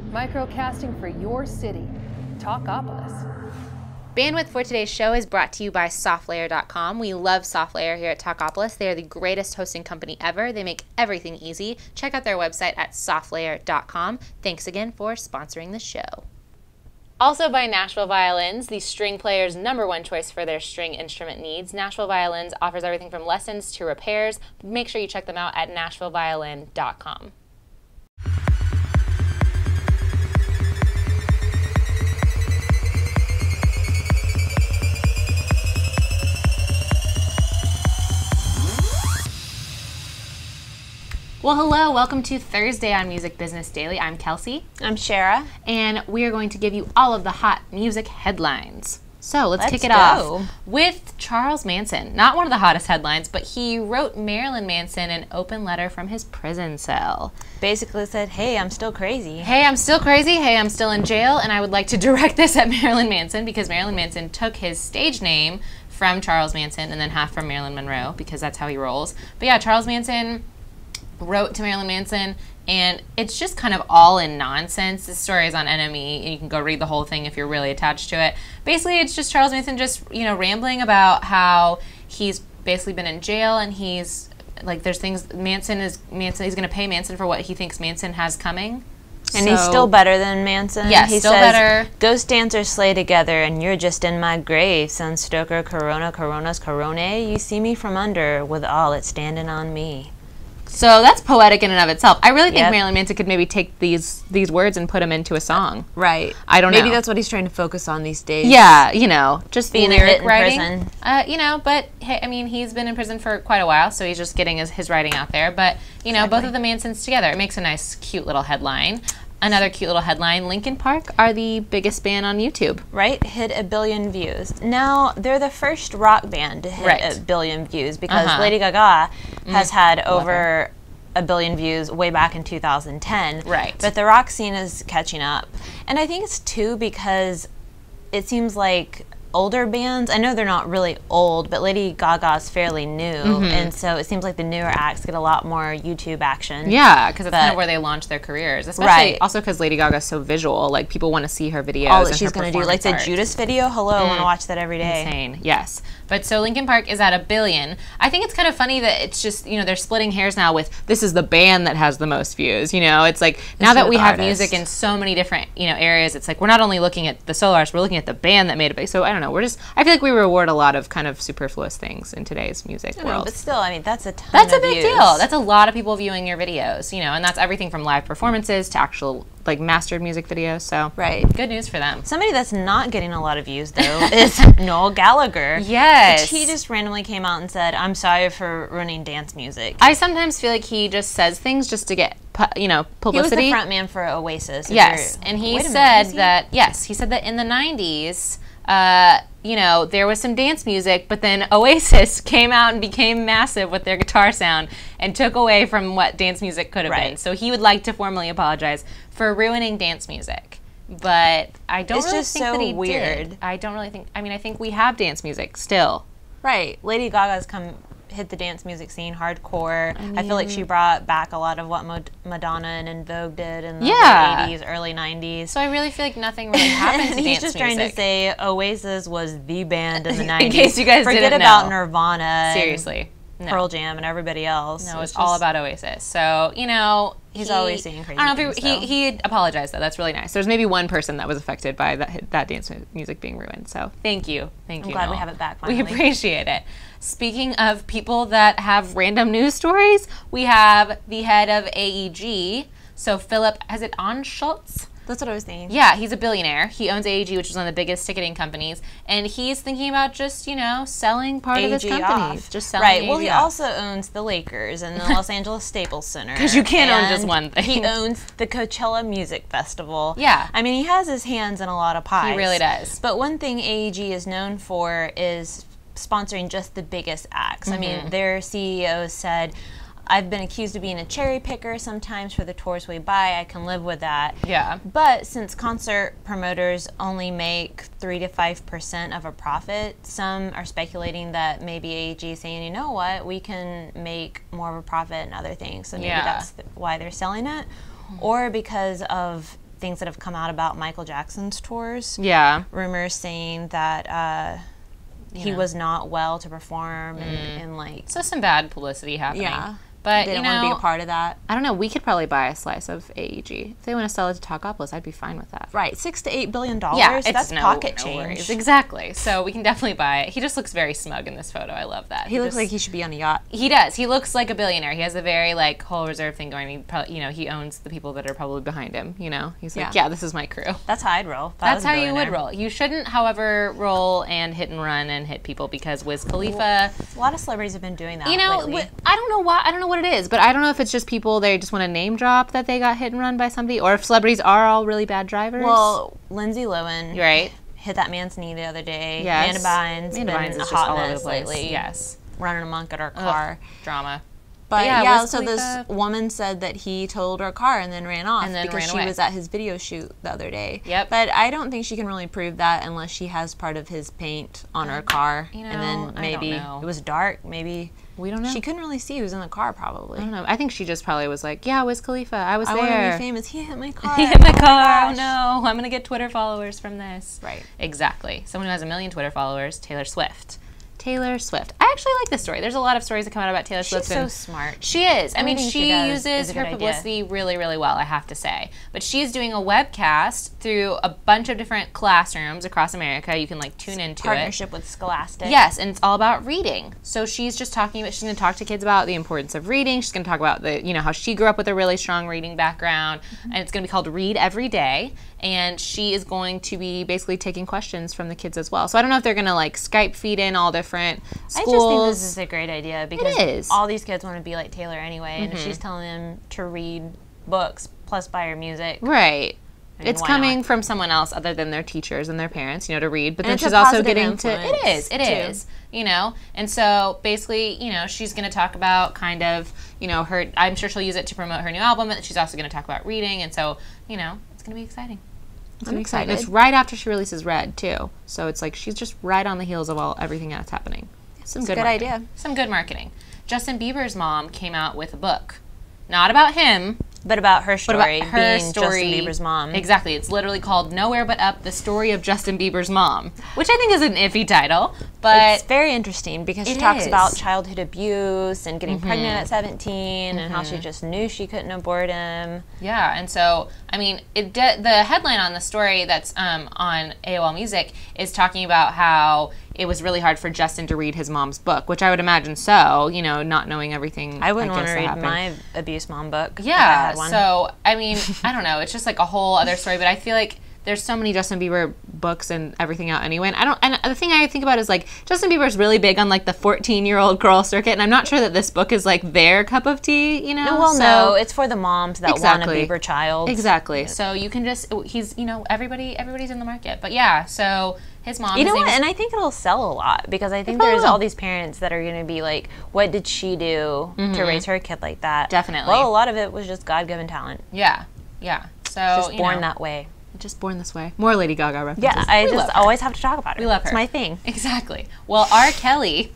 Microcasting for your city. Talkapolis. Bandwidth for today's show is brought to you by SoftLayer.com. We love SoftLayer here at Talkapolis. They are the greatest hosting company ever. They make everything easy. Check out their website at SoftLayer.com. Thanks again for sponsoring the show. Also by Nashville Violins, the string player's #1 choice for their string instrument needs. Nashville Violins offers everything from lessons to repairs. Make sure you check them out at NashvilleViolin.com. Well, hello. Welcome to Thursday on Music Business Daily. I'm Kelsey. I'm Shara. And we are going to give you all of the hot music headlines. So let's kick it off with Charles Manson. Not one of the hottest headlines, but he wrote Marilyn Manson an open letter from his prison cell. Basically said, hey, I'm still crazy. Hey, I'm still crazy. Hey, I'm still in jail. And I would like to direct this at Marilyn Manson because Marilyn Manson took his stage name from Charles Manson and then half from Marilyn Monroe because that's how he rolls. But yeah, Charles Manson wrote to Marilyn Manson, and it's just kind of all in nonsense. This story is on NME, and you can go read the whole thing if you're really attached to it. Basically, it's just Charles Manson just, rambling about how he's basically been in jail, and he's, like, there's things, he's going to pay Manson for what he thinks Manson has coming. And he's still better than Manson. Yes, he still says, better. Ghost dancers slay together, and you're just in my grave. Sunstoker, Corona, Coronas, Corone. You see me from under with all it's standing on me. So that's poetic in and of itself. I really think Marilyn Manson could maybe take these words and put them into a song. Right. I don't know. Maybe that's what he's trying to focus on these days. Yeah, just being lyric in writing. Prison. But hey, I mean, he's been in prison for quite a while, so he's just getting his writing out there. But both of the Mansons together, it makes a nice, cute little headline. Another cute little headline, Linkin Park are the biggest band on YouTube. Right, hit 1 billion views. Now, they're the first rock band to hit 1 billion views because Lady Gaga has had over 1 billion views way back in 2010. Right. But the rock scene is catching up. And I think it's too because it seems like older bands, I know they're not really old, but Lady Gaga's fairly new, and so it seems like the newer acts get a lot more YouTube action. Yeah, because that's kind of where they launch their careers, especially also because Lady Gaga's so visual. Like, people want to see her videos. All that she's going to do, like the Judas video. Hello, I want to watch that every day. Insane, yes. But so Linkin Park is at 1 billion. I think it's kind of funny that it's just, they're splitting hairs now with this is the band that has the most views. It's like now that we have music in so many different, areas, it's like we're not only looking at the solo artists, we're looking at the band that made it big. So I don't know, I feel like we reward a lot of kind of superfluous things in today's music world. But still, I mean, that's a ton That's of a big views. deal. That's a lot of people viewing your videos, and that's everything from live performances to actual, like, mastered music videos. So good news for them. Somebody that's not getting a lot of views, though, is Noel Gallagher. Yes. Which he just randomly came out and said, I'm sorry for ruining dance music. I sometimes feel like he just says things just to get, publicity. He was the front man for Oasis. Yes, and he said that, he said that in the 90s, there was some dance music, but then Oasis came out and became massive with their guitar sound and took away from what dance music could have been. So he would like to formally apologize for ruining dance music. But I don't really think that he did. I don't really think, I think we have dance music still. Right. Lady Gaga's hit the dance music scene hardcore. I feel like she brought back a lot of what Madonna and En Vogue did in the late 80s, early 90s. So I really feel like nothing really happened to dance music. He's just trying to say Oasis was the band in the 90s. In case you guys Forget didn't about know. Nirvana. Seriously. Pearl Jam and everybody else. No, it's all about Oasis. So, he's always saying crazy I don't know things, if he apologized, though. That's really nice. There's maybe one person that was affected by that dance music being ruined. So, thank you. I'm glad we have it back finally. We appreciate it. Speaking of people that have random news stories, we have the head of AEG. So, Philip, has it Anschutz? That's what I was thinking. Yeah, he's a billionaire. He owns AEG, which is one of the biggest ticketing companies, and he's thinking about just, selling part of his company. Off. Just selling right. AEG Well, he off. also owns the Lakers and the Los Angeles Staples Center. Because you can't own just one thing. He owns the Coachella Music Festival. Yeah. I mean, he has his hands in a lot of pies. He really does. But one thing AEG is known for is sponsoring just the biggest acts. I mean, their CEO said, I've been accused of being a cherry picker sometimes for the tours we buy. I can live with that. Yeah. But since concert promoters only make 3 to 5% of a profit, some are speculating that maybe AEG is saying, you know what, we can make more of a profit in other things. So maybe that's why they're selling it. Or because of things that have come out about Michael Jackson's tours. Yeah. Rumors saying that he was not well to perform and like... So some bad publicity happening. Yeah. But, they don't want to be a part of that. I don't know. We could probably buy a slice of AEG. If they want to sell it to Talkapolis, I'd be fine with that. Right. $6 to $8 billion. Yeah, it's that's pocket change. Worries. Exactly. So we can definitely buy it. He just looks very smug in this photo. I love that. He looks like he should be on a yacht. He does. He looks like a billionaire. He has a very, like, whole reserve thing going. He probably, you know, he owns the people that are probably behind him, you know? He's like, yeah, this is my crew. That's how I'd roll. That's how you would roll. You shouldn't, however, roll and hit and run and hit people because Wiz Khalifa... A lot of celebrities have been doing that You know, lately. I don't know why. I don't know what it is, but I don't know if it's just people they just want to name drop that they got hit and run by somebody, or if celebrities are all really bad drivers. Well, Lindsay Lohan right. hit that man's knee the other day. Yes. Amanda Bynes been a hot mess lately. Yes. Running amok at her car. Drama. But yeah, so this woman said that he totaled her car and then ran off because she was at his video shoot the other day. Yep. But I don't think she can really prove that unless she has part of his paint on her car. You know, and then maybe it was dark. Maybe we don't know. She couldn't really see who was in the car. Probably. I don't know. I think she just probably was like, "Yeah, Wiz Khalifa. I was there. I want to be famous. He hit my car. He hit my car. Oh no, I'm gonna get Twitter followers from this." Right. Exactly. Someone who has 1 million Twitter followers, Taylor Swift. Taylor Swift. I actually like this story. There's a lot of stories that come out about Taylor Swift. She's so smart. She is. I mean, she uses her idea. publicity really, really well, I have to say. But she's doing a webcast through a bunch of different classrooms across America. You can like tune into partnership with Scholastic. Yes, and it's all about reading. So she's just talking about, she's going to talk to kids about the importance of reading. She's going to talk about the, you know, how she grew up with a really strong reading background. And it's going to be called Read Every Day. And she is going to be basically taking questions from the kids as well. So I don't know if they're going to like Skype feed in all different schools. I just think this is a great idea because it all these kids want to be like Taylor anyway. And if she's telling them to read books plus buy her music. Right. I mean, it's coming from someone else other than their teachers and their parents, you know, to read. But then it's she's a also positive getting to, influence, it is, you know. And so basically, you know, she's going to talk about kind of, you know, her, I'm sure she'll use it to promote her new album. She's also going to talk about reading. And so, you know, it's going to be exciting. I'm excited. It's right after she releases Red, too. So it's like she's just right on the heels of everything that's happening. Some good idea. Some good marketing. Justin Bieber's mom came out with a book. Not about him. But about her story, her being story, Justin Bieber's mom. Exactly. It's literally called Nowhere But Up, The Story of Justin Bieber's Mom, which I think is an iffy title, but... It's very interesting because she talks about childhood abuse and getting pregnant at 17 and how she just knew she couldn't abort him. Yeah, and so, I mean, the headline on the story that's on AOL Music is talking about how it was really hard for Justin to read his mom's book, which I would imagine so, you know, not knowing everything. I wouldn't want to read my abuse mom book. Yeah, so, I mean, I don't know. It's just like a whole other story, but I feel like there's so many Justin Bieber books and everything out anyway. And the thing I think about is like Justin Bieber's really big on like the 14-year-old girl circuit, and I'm not sure that this book is like their cup of tea, you know? No, it's for the moms that want a Bieber child. Exactly. So you can just, he's, you know, everybody's in the market. But yeah, so his mom. You know what? And I think it'll sell a lot because I think there's all these parents that are going to be like, what did she do to raise her kid like that? Definitely. Well, a lot of it was just God-given talent. Yeah. Yeah. So, just born that way. Just born this way. More Lady Gaga references. Yeah, I just always have to talk about her. We love her. It's my thing. Exactly. Well, R. Kelly,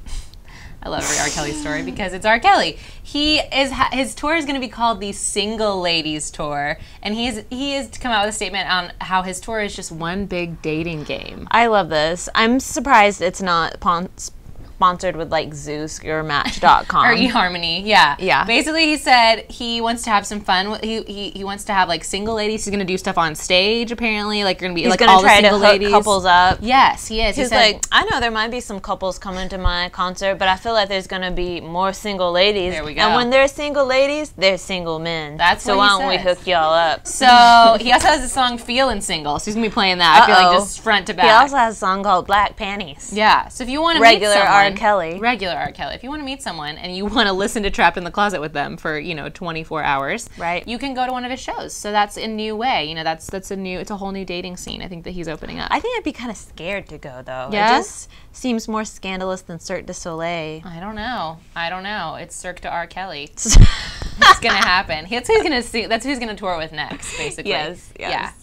I love every R. Kelly story because it's R. Kelly. His tour is going to be called the Single Ladies Tour, and he has come out with a statement on how his tour is just one big dating game. I love this. I'm surprised it's not sponsored with like Zeus or Match.com or eHarmony. Yeah. Yeah. Basically, he said he wants to have some fun. He wants to have like single ladies. He's going to do stuff on stage. Apparently, like going to be like all the single ladies. Couples up. Yes, he is. He's like, I know there might be some couples coming to my concert, but I feel like there's going to be more single ladies. There we go. And when there's single ladies, there's single men. That's so what he why don't we says. hook y'all up? So he also has a song "Feelin' Single." So he's gonna be playing that. I feel like just front to back. He also has a song called "Black Panties." Yeah. So if you want to regular meet someone, R. Kelly. Regular R. Kelly. If you want to meet someone and you want to listen to Trapped in the Closet with them for 24 hours, right? You can go to one of his shows. So that's a new way. You know, that's it's a whole new dating scene. I think that he's opening up. I think I'd be kind of scared to go though. Yeah? It just seems more scandalous than Cirque du Soleil. I don't know. It's Cirque to R. Kelly. It's gonna happen. That's who he's gonna see. That's who he's gonna tour with next, basically. Yes.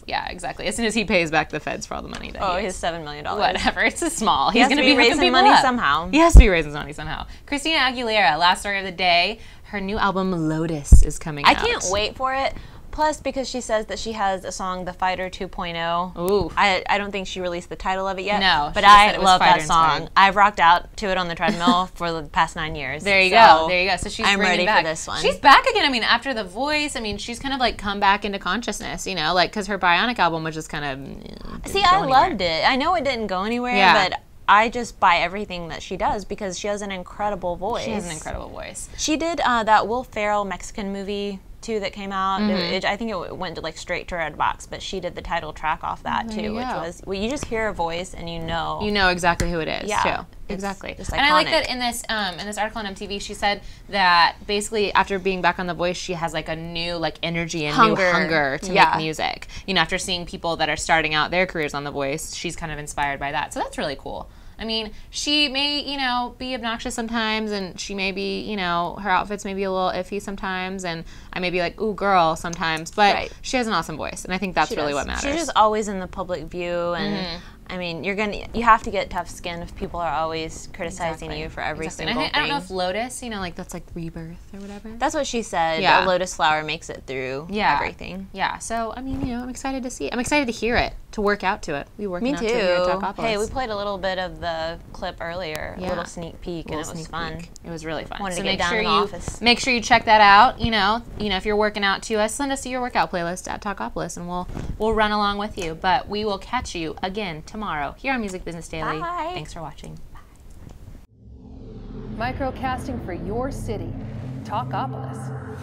Yeah, exactly. As soon as he pays back the feds for all the money that his $7 million. Whatever. It's a small. He's gonna be raising money somehow. He has to be raising money somehow. Christina Aguilera, last story of the day. Her new album Lotus is coming out. I can't wait for it. Plus, because she says that she has a song, The Fighter 2.0. Ooh. I don't think she released the title of it yet. No, but she just said I it was love that Fighter song. inspired. I've rocked out to it on the treadmill for the past 9 years. There you go. There you go. So she's I'm bringing ready back. for this one. She's back again. I mean, after The Voice, I mean, she's kind of like come back into consciousness, you know, like because her Bionic album was just kind of. See, I loved it. I know it didn't go anywhere, Yeah. but I just buy everything that she does because she has an incredible voice. She has an incredible voice. She did that Will Ferrell Mexican movie too that came out. I think it went to like straight to Redbox, but she did the title track off that too, which was you just hear a voice and you know exactly who it is. Yeah, too. Exactly. Just and I like that in this article on MTV, she said that basically after being back on The Voice, she has like a new like energy and new hunger to make music. You know, after seeing people that are starting out their careers on The Voice, she's kind of inspired by that. So that's really cool. I mean, she may, you know, be obnoxious sometimes, and she may be, you know, her outfits may be a little iffy sometimes, and I may be like, ooh, girl, sometimes, but she has an awesome voice, and I think that's really what matters. She's just always in the public view, and I mean, you have to get tough skin if people are always criticizing you for every single thing. I don't know if Lotus, you know, like that's like rebirth or whatever. That's what she said. Yeah. A lotus flower makes it through everything. Yeah. So I mean, you know, I'm excited to see it. I'm excited to hear it, to work out to it. We worked Me out too. to it here at Talkapolis. Hey, we played a little bit of the clip earlier, a little sneak peek, and it was fun. It was really fun. Wanted so to get down in the office. Make sure you check that out. You know, if you're working out to us, send us your workout playlist at Talkapolis, and we'll run along with you. But we will catch you again tomorrow here on Music Business Daily. Bye. Thanks for watching. Microcasting for your city. Talkapolis.